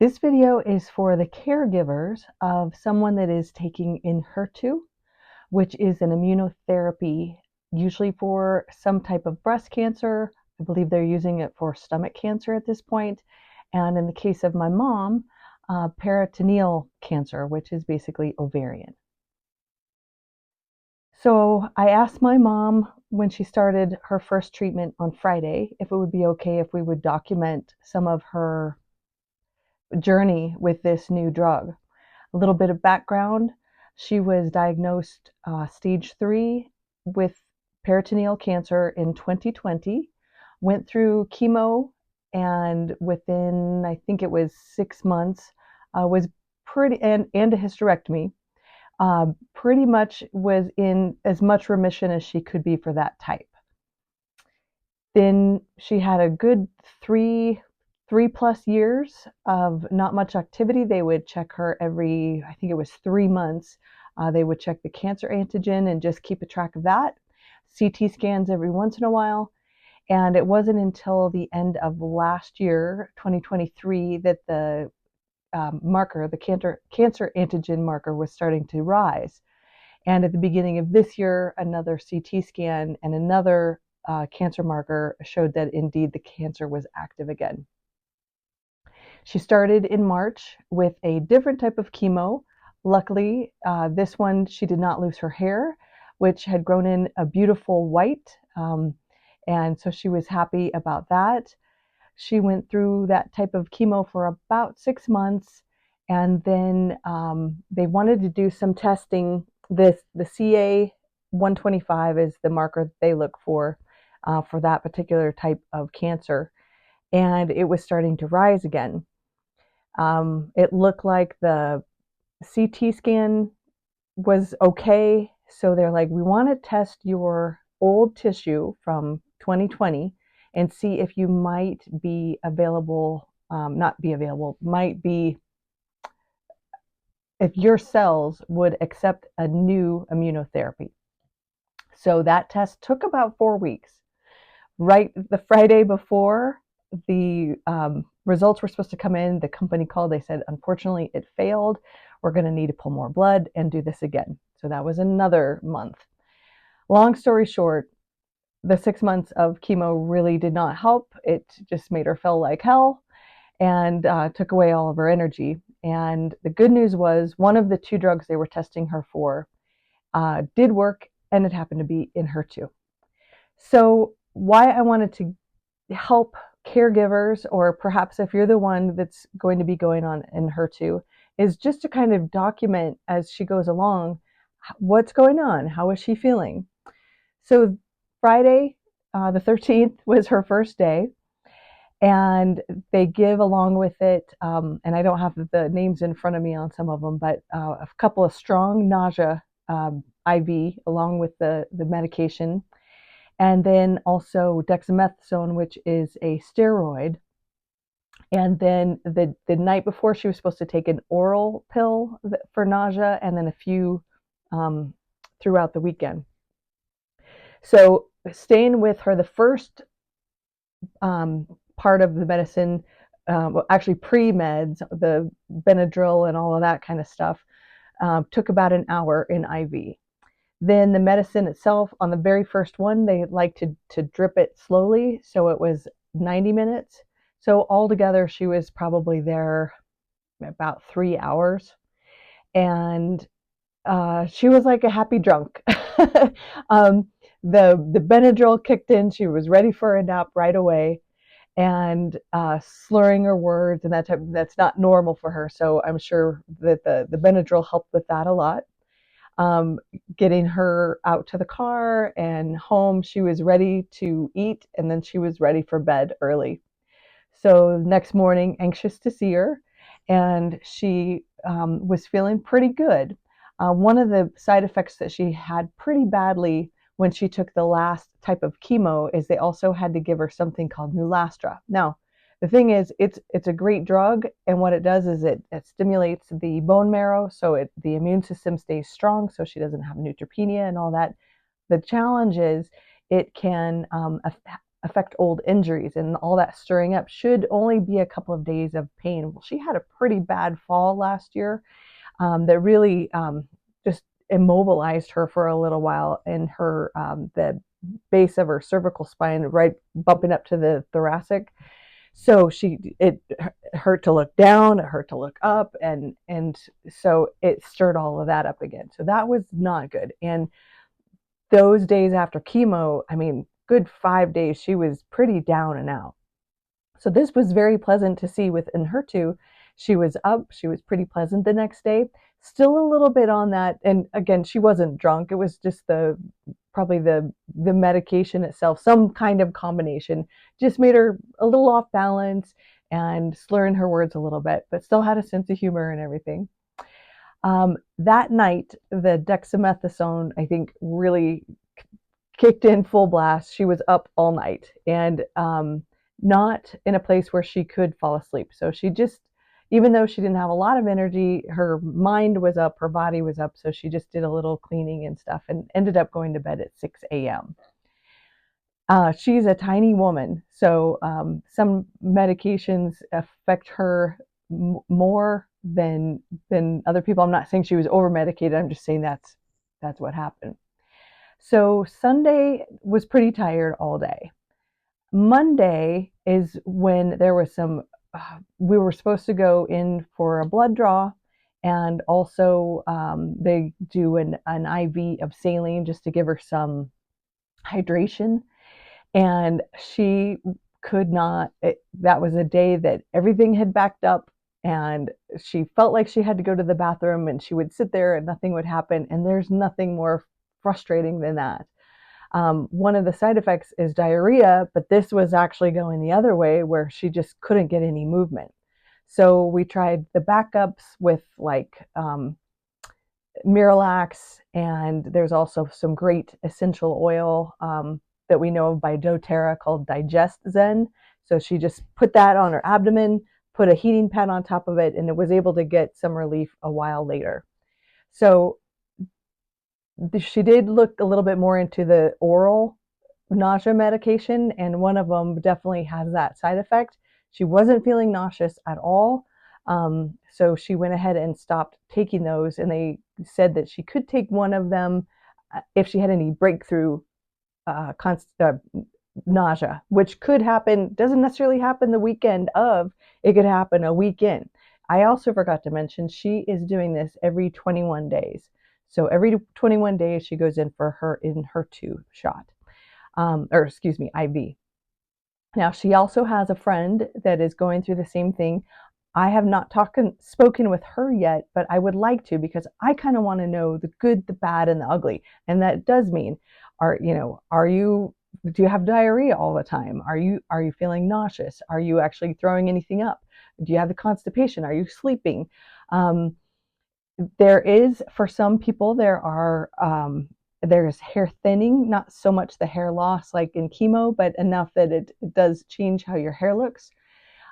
This video is for the caregivers of someone that is taking Enhertu, which is an immunotherapy, usually for some type of breast cancer. I believe they're using it for stomach cancer at this point. And in the case of my mom, peritoneal cancer, which is basically ovarian. So I asked my mom when she started her first treatment on Friday if it would be okay if we would document some of her journey with this new drug. A little bit of background. She was diagnosed stage 3 with peritoneal cancer in 2020, went through chemo, and within, I think it was 6 months, was pretty, and a hysterectomy, pretty much was in as much remission as she could be for that type. Then she had a good three plus years of not much activity. They would check her every, I think it was 3 months. They would check the cancer antigen and just keep a track of that. CT scans every once in a while. And it wasn't until the end of last year, 2023, that the marker, the cancer antigen marker, was starting to rise. And at the beginning of this year, another CT scan and another cancer marker showed that indeed the cancer was active again. She started in March with a different type of chemo. Luckily, this one, she did not lose her hair, which had grown in a beautiful white. And so she was happy about that. She went through that type of chemo for about 6 months. And then they wanted to do some testing. The CA 125 is the marker that they look for that particular type of cancer. And it was starting to rise again. It looked like the CT scan was okay. So they're like, we want to test your old tissue from 2020 and see if you might be available, if your cells would accept a new immunotherapy. So that test took about 4 weeks. Right the Friday before the results were supposed to come in, the company called. They said, unfortunately, it failed. We're going to need to pull more blood and do this again. So that was another month. Long story short, the 6 months of chemo really did not help. It just made her feel like hell and took away all of her energy. And the good news was one of the 2 drugs they were testing her for did work, and it happened to be Enhertu. So why I wanted to help caregivers, or perhaps if you're the one that's going to be going on Enhertu, is just to kind of document as she goes along what's going on, how is she feeling. So Friday, the 13th, was her first day, and they give along with it, and I don't have the names in front of me on some of them, but a couple of strong nausea IV along with the medication. And then also dexamethasone, which is a steroid. And then the night before, she was supposed to take an oral pill for nausea, and then a few throughout the weekend. So staying with her, the first part of the medicine, actually pre-meds, the Benadryl and all of that kind of stuff, took about an hour in IV. Then the medicine itself, on the very first one, they like to drip it slowly. So it was 90 minutes. So altogether, she was probably there about 3 hours. And she was like a happy drunk. The Benadryl kicked in. She was ready for a nap right away, and slurring her words and that's not normal for her. So I'm sure that the Benadryl helped with that a lot. Getting her out to the car and home, she was ready to eat, and then she was ready for bed early. So next morning, anxious to see her, and she was feeling pretty good. One of the side effects that she had pretty badly when she took the last type of chemo is they also had to give her something called Neulasta. Now, the thing is, it's a great drug, and what it does is it stimulates the bone marrow, so the immune system stays strong, so she doesn't have neutropenia and all that. The challenge is it can affect old injuries, and all that stirring up should only be a couple of days of pain. Well, she had a pretty bad fall last year that really just immobilized her for a little while in her the base of her cervical spine, right bumping up to the thoracic. So it hurt to look down, it hurt to look up, and so it stirred all of that up again. So that was not good. And those days after chemo, I mean, good 5 days, she was pretty down and out. So this was very pleasant to see with Enhertu. She was up, she was pretty pleasant the next day, still a little bit on that. And again, she wasn't drunk. It was just probably the medication itself, some kind of combination, just made her a little off balance and slurring her words a little bit, but still had a sense of humor and everything. That night, the dexamethasone, I think, really kicked in full blast. She was up all night and not in a place where she could fall asleep. So she just, even though she didn't have a lot of energy, her mind was up, her body was up. So she just did a little cleaning and stuff and ended up going to bed at 6 a.m. She's a tiny woman, so some medications affect her more than other people. I'm not saying she was over medicated. I'm just saying that's what happened. So Sunday was pretty tired all day. Monday is when there was we were supposed to go in for a blood draw, and also they do an IV of saline just to give her some hydration. And she could not, that was a day that everything had backed up, and she felt like she had to go to the bathroom, and she would sit there and nothing would happen. And there's nothing more frustrating than that. One of the side effects is diarrhea, but this was actually going the other way where she just couldn't get any movement. So we tried the backups with like Miralax, and there's also some great essential oil that we know of by doTERRA called Digest Zen. So she just put that on her abdomen, put a heating pad on top of it, and it was able to get some relief a while later. So she did look a little bit more into the oral nausea medication, and one of them definitely has that side effect. She wasn't feeling nauseous at all. So she went ahead and stopped taking those, and they said that she could take one of them if she had any breakthrough nausea, which could happen, doesn't necessarily happen the weekend of, it could happen a weekend. I also forgot to mention she is doing this every 21 days. So every 21 days she goes in for her Enhertu shot, or excuse me, IV. Now she also has a friend that is going through the same thing. I have not spoken with her yet, but I would like to, because I kind of want to know the good, the bad, and the ugly. And that does mean, do you have diarrhea all the time? Are you feeling nauseous? Are you actually throwing anything up? Do you have the constipation? Are you sleeping? There is, for some people, there's hair thinning, not so much the hair loss like in chemo, but enough that it does change how your hair looks.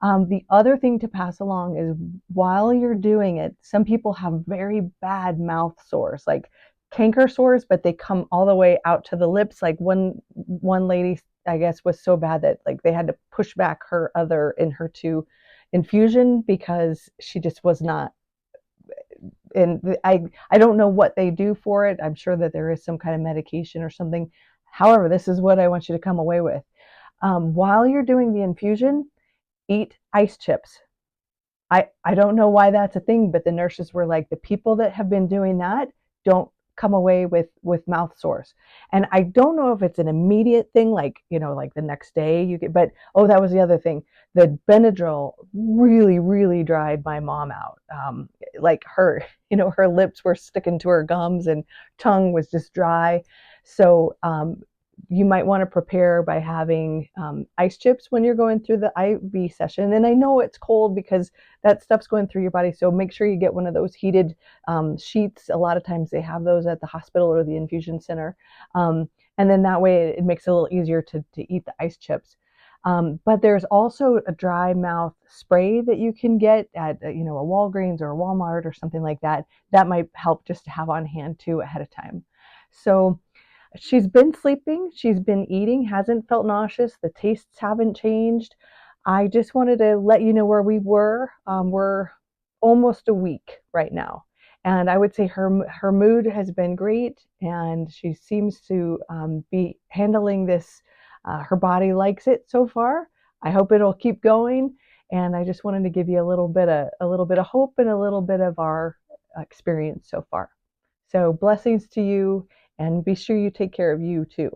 The other thing to pass along is, while you're doing it, some people have very bad mouth sores, like canker sores, but they come all the way out to the lips. Like one lady, I guess, was so bad that like they had to push back her other Enhertu infusion because she just was not. And I don't know what they do for it. I'm sure that there is some kind of medication or something. However, this is what I want you to come away with. While you're doing the infusion, eat ice chips. I don't know why that's a thing, but the nurses were like, the people that have been doing that don't come away with mouth sores. And I don't know if it's an immediate thing, like, like the next day you get, but that was the other thing. The Benadryl really, really dried my mom out. Like her lips were sticking to her gums and tongue was just dry. So you might want to prepare by having ice chips when you're going through the IV session. And I know it's cold because that stuff's going through your body. So make sure you get one of those heated sheets. A lot of times they have those at the hospital or the infusion center. And then that way it makes it a little easier to eat the ice chips. But there's also a dry mouth spray that you can get at a Walgreens or a Walmart or something like that. That might help just to have on hand too ahead of time. So She's been sleeping, she's been eating, hasn't felt nauseous, the tastes haven't changed. I just wanted to let you know where we were. We're almost a week right now. And I would say her mood has been great, and she seems to be handling this. Her body likes it so far. I hope it'll keep going. And I just wanted to give you a little bit of hope and a little bit of our experience so far. So blessings to you, and be sure you take care of you too.